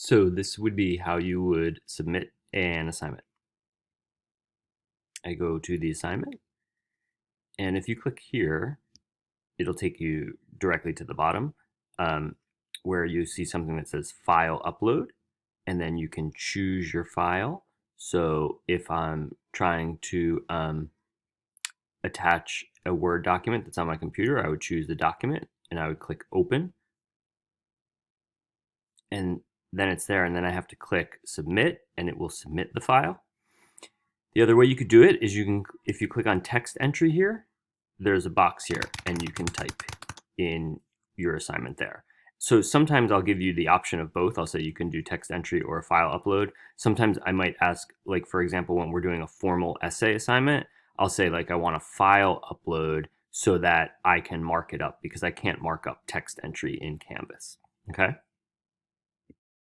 So this would be how you would submit an assignment. I go to the assignment, and if you click here, it'll take you directly to the bottom where you see something that says file upload, and then you can choose your file. So if I'm trying to attach a Word document that's on my computer, I would choose the document and I would click open, and then it's there, and then I have to click submit and it will submit the file. The other way you could do it is if you click on text entry here, there's a box here and you can type in your assignment there. So sometimes I'll give you the option of both. I'll say you can do text entry or a file upload. Sometimes I might ask, like for example, when we're doing a formal essay assignment, I'll say like I want a file upload so that I can mark it up because I can't mark up text entry in Canvas. Okay.